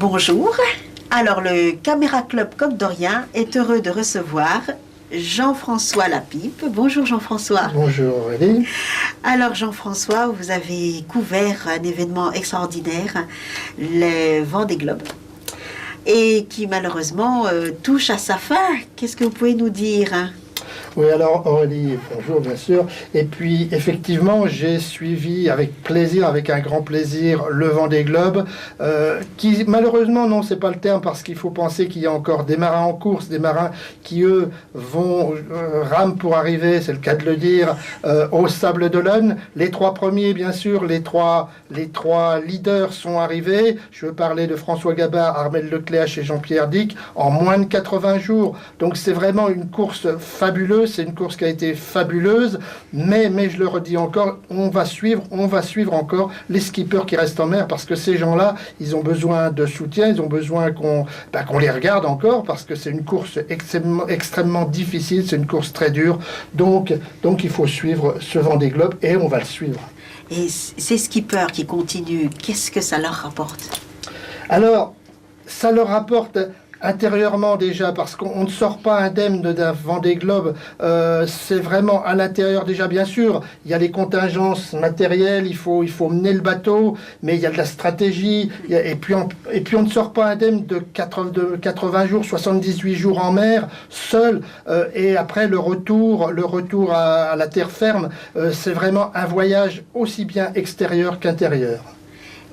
Bonjour. Alors, le Caméra Club Coq d'Orient est heureux de recevoir Jean-François Lapipe. Bonjour Jean-François. Bonjour Aurélie. Alors Jean-François, vous avez couvert un événement extraordinaire, le Vendée Globe, et qui malheureusement touche à sa fin. Qu'est-ce que vous pouvez nous dire? Oui, alors Aurélie, bonjour bien sûr. Et puis effectivement, j'ai suivi avec plaisir, avec un grand plaisir, le Vendée Globe, qui malheureusement, non, c'est pas le terme, parce qu'il faut penser qu'il y a encore des marins en course, des marins qui eux vont rament pour arriver, c'est le cas de le dire, au Sable d'Olonne. Les trois premiers, bien sûr, les trois leaders sont arrivés. Je veux parler de François Gabard, Armel Lecléache et Jean-Pierre Dick en moins de 80 jours. Donc c'est vraiment une course fabuleuse. C'est une course qui a été fabuleuse, mais je le redis encore, on va suivre encore les skippers qui restent en mer, parce que ces gens-là, ils ont besoin de soutien, ils ont besoin qu'on les regarde encore, parce que c'est une course extrêmement difficile, c'est une course très dure, donc il faut suivre ce Vendée Globe, et on va le suivre. Et ces skippers qui continuent, qu'est-ce que ça leur rapporte? Alors, ça leur rapporte intérieurement déjà, parce qu'on ne sort pas indemne d'un Vendée Globe, c'est vraiment à l'intérieur déjà, bien sûr, il y a les contingences matérielles, il faut mener le bateau, mais il y a de la stratégie, et puis on ne sort pas indemne de 80 jours, 78 jours en mer, seul, et après le retour à la terre ferme, c'est vraiment un voyage aussi bien extérieur qu'intérieur.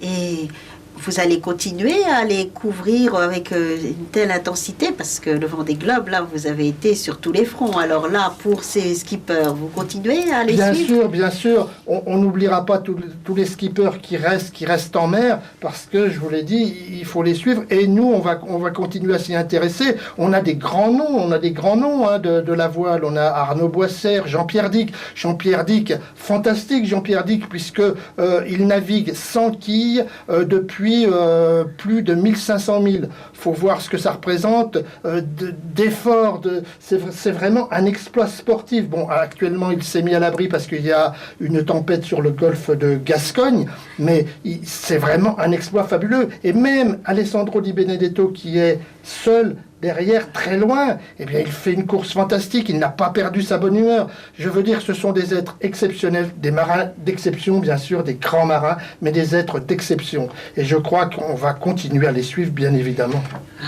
Et vous allez continuer à les couvrir avec une telle intensité, parce que le Vendée Globe, là, vous avez été sur tous les fronts. Alors là, pour ces skippers, vous continuez à les suivre? Bien sûr. On n'oubliera pas tous les skippers qui restent en mer, parce que, je vous l'ai dit, il faut les suivre. Et nous, on va continuer à s'y intéresser. On a des grands noms, hein, de la voile. On a Arnaud Boissère, Jean-Pierre Dick, fantastique Jean-Pierre Dick, puisque il navigue sans quille depuis plus de 1500 milles. Il faut voir ce que ça représente d'efforts. C'est vraiment un exploit sportif. Bon, actuellement, il s'est mis à l'abri parce qu'il y a une tempête sur le golfe de Gascogne, mais c'est vraiment un exploit fabuleux. Et même Alessandro Di Benedetto, qui est seul derrière, très loin, eh bien, il fait une course fantastique, il n'a pas perdu sa bonne humeur. Je veux dire, ce sont des êtres exceptionnels, des marins d'exception, bien sûr, des grands marins, mais des êtres d'exception. Et je crois qu'on va continuer à les suivre, bien évidemment.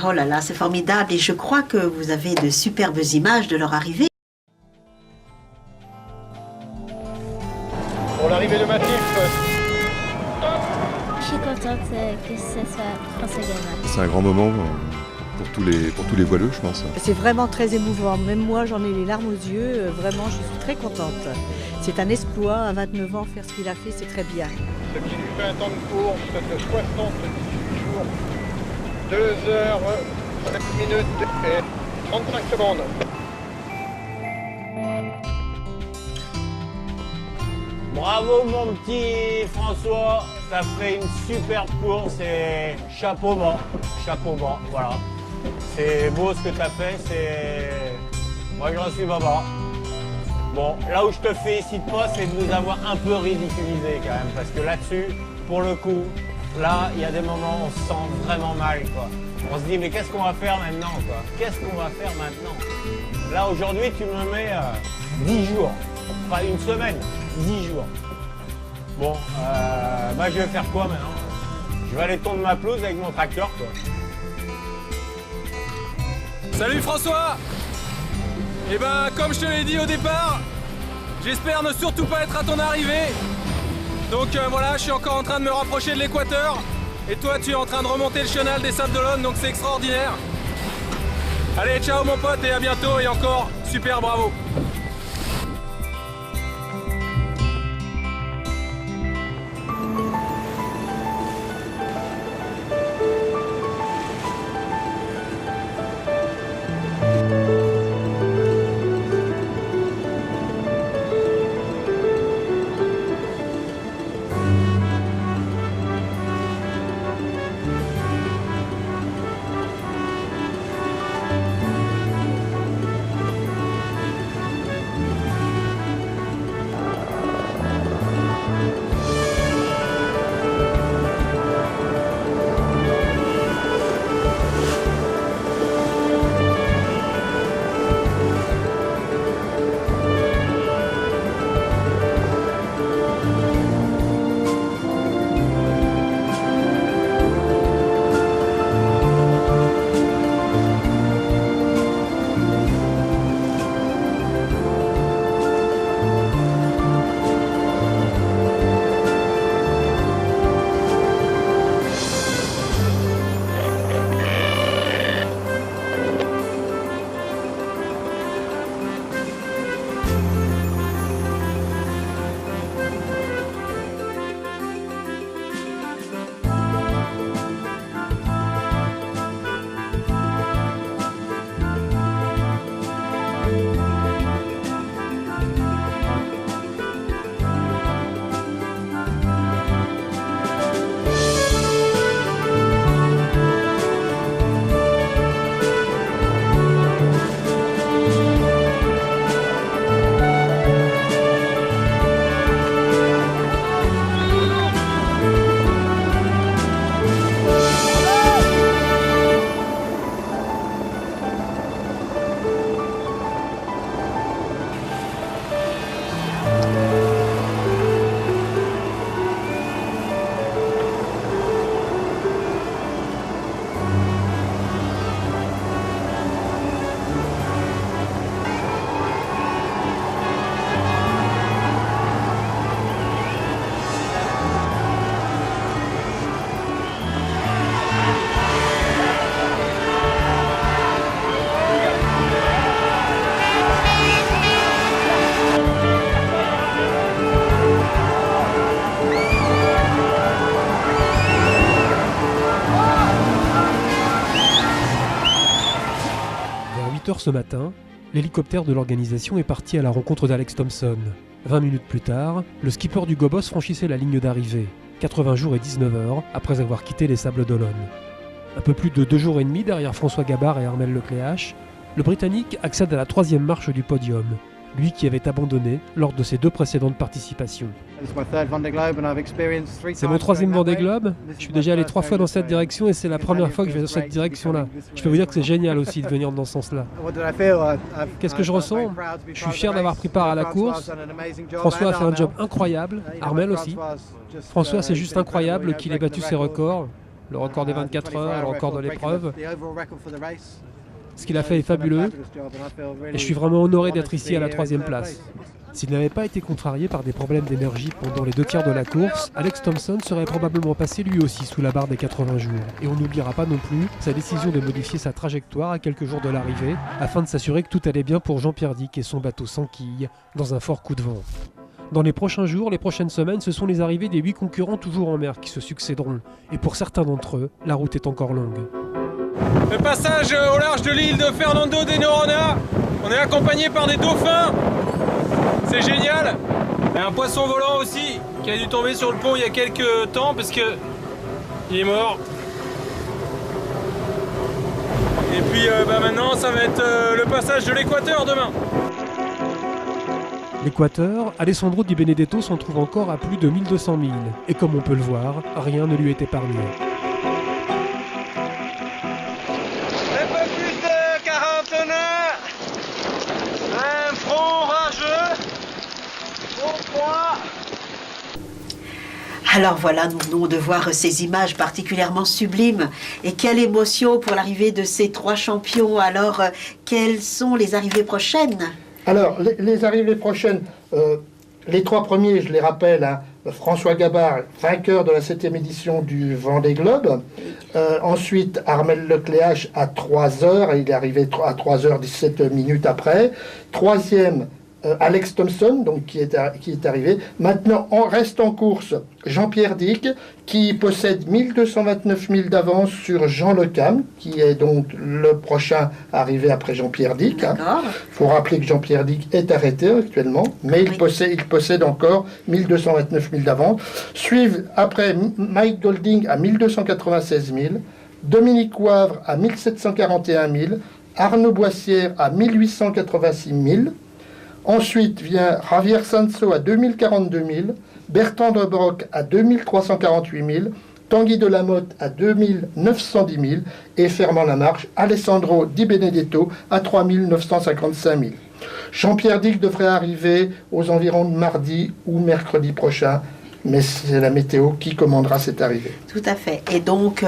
Oh là là, c'est formidable, et je crois que vous avez de superbes images de leur arrivée. Pour l'arrivée de Matif. Je suis contente que ce soit François Gabard. C'est un grand moment pour tous les voileux, je pense. C'est vraiment très émouvant. Même moi, j'en ai les larmes aux yeux. Vraiment, je suis très contente. C'est un exploit, à 29 ans, faire ce qu'il a fait, c'est très bien. Ce qui lui fait un temps de course de 78 jours, 2 heures, 5 minutes et 35 secondes. Bravo mon petit François, t'as fait une superbe course et chapeau bas, voilà. C'est beau ce que t'as fait, moi j'en suis baba. Bon, là où je te félicite pas, c'est de nous avoir un peu ridiculisé quand même, parce que là-dessus, pour le coup, là, il y a des moments où on se sent vraiment mal, quoi. On se dit, mais qu'est-ce qu'on va faire maintenant, quoi? Qu'est-ce qu'on va faire maintenant? Là, aujourd'hui, tu me mets 10 jours, pas une semaine, 10 jours. Bon, bah, je vais faire quoi maintenant? Je vais aller tondre ma pelouse avec mon tracteur, quoi. Salut François! Eh ben, comme je te l'ai dit au départ, j'espère ne surtout pas être à ton arrivée. Donc voilà, je suis encore en train de me rapprocher de l'équateur. Et toi, tu es en train de remonter le chenal des Sables d'Olonne, donc c'est extraordinaire. Allez, ciao mon pote et à bientôt, et encore, super bravo! 8 h ce matin, l'hélicoptère de l'organisation est parti à la rencontre d'Alex Thompson. 20 minutes plus tard, le skipper du Gobos franchissait la ligne d'arrivée, 80 jours et 19 heures après avoir quitté les Sables d'Olonne. Un peu plus de 2 jours et demi derrière François Gabard et Armel Lecléache, le Britannique accède à la 3e marche du podium, lui qui avait abandonné lors de ses 2 précédentes participations. C'est mon 3e Vendée Globe. Je suis déjà allé 3 fois dans cette direction et c'est la première fois que je vais dans cette direction-là. Je peux vous dire que c'est génial aussi de venir dans ce sens-là. Qu'est-ce que je ressens? Je suis fier d'avoir pris part à la course. François a fait un job incroyable, Armel aussi. François, c'est juste incroyable qu'il ait battu ses records, le record des 24 heures, le record de l'épreuve. Ce qu'il a fait est fabuleux et je suis vraiment honoré d'être ici à la 3e place. S'il n'avait pas été contrarié par des problèmes d'énergie pendant les 2 tiers de la course, Alex Thompson serait probablement passé lui aussi sous la barre des 80 jours. Et on n'oubliera pas non plus sa décision de modifier sa trajectoire à quelques jours de l'arrivée afin de s'assurer que tout allait bien pour Jean-Pierre Dick et son bateau sans quille dans un fort coup de vent. Dans les prochains jours, les prochaines semaines, ce sont les arrivées des 8 concurrents toujours en mer qui se succéderont. Et pour certains d'entre eux, la route est encore longue. Le passage au large de l'île de Fernando de Noronha. On est accompagné par des dauphins. C'est génial. Il y a un poisson volant aussi qui a dû tomber sur le pont il y a quelques temps parce que il est mort. Et puis maintenant ça va être le passage de l'équateur demain. L'équateur, Alessandro Di Benedetto s'en trouve encore à plus de 1200 milles. Et comme on peut le voir, rien ne lui est épargné. Un peu plus de 40 nœuds. Un front rageux. Bon point. Alors voilà, nous venons de voir ces images particulièrement sublimes. Et quelle émotion pour l'arrivée de ces 3 champions. Alors, quelles sont les arrivées prochaines? Alors, les arrivées prochaines, les 3 premiers, je les rappelle, hein, François Gabard, vainqueur de la 7e édition du Vendée Globe. Ensuite, Armel Lecléache à 3 heures, il est arrivé à 3h17 minutes après. 3e, Alex Thompson, donc, qui est arrivé. Maintenant, reste en course Jean-Pierre Dick, qui possède 1229 milles d'avance sur Jean Le Cam, qui est donc le prochain arrivé après Jean-Pierre Dick. Il faut rappeler que Jean-Pierre Dick est arrêté actuellement, mais il possède encore 1229 milles d'avance. Suivent après Mike Golding à 1296 milles, Dominique Wavre à 1741 milles, Arnaud Boissière à 1886 milles. Ensuite vient Javier Sanso à 2042 000, Bertrand de Broc à 2348 000, Tanguy de Lamotte à 2910 000 et fermant la marche, Alessandro Di Benedetto à 3955 000. Jean-Pierre Dick devrait arriver aux environs de mardi ou mercredi prochain, mais c'est la météo qui commandera cette arrivée. Tout à fait. Et donc,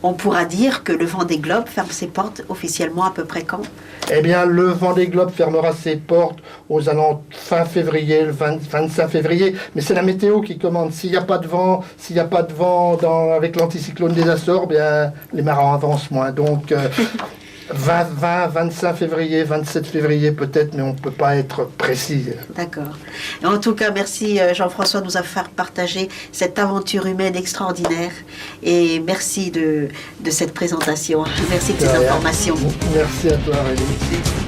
on pourra dire que le Vendée Globe ferme ses portes officiellement à peu près quand? Eh bien, le Vendée Globe fermera ses portes aux alentours fin février, le 25 février. Mais c'est la météo qui commande. S'il n'y a pas de vent, avec l'anticyclone des Açores, bien, les marins avancent moins. Donc, 25 février, 27 février peut-être, mais on ne peut pas être précis. D'accord. En tout cas, merci Jean-François de nous avoir partagé cette aventure humaine extraordinaire. Et merci de cette présentation. Merci de ces informations. Merci à toi, Aurélie.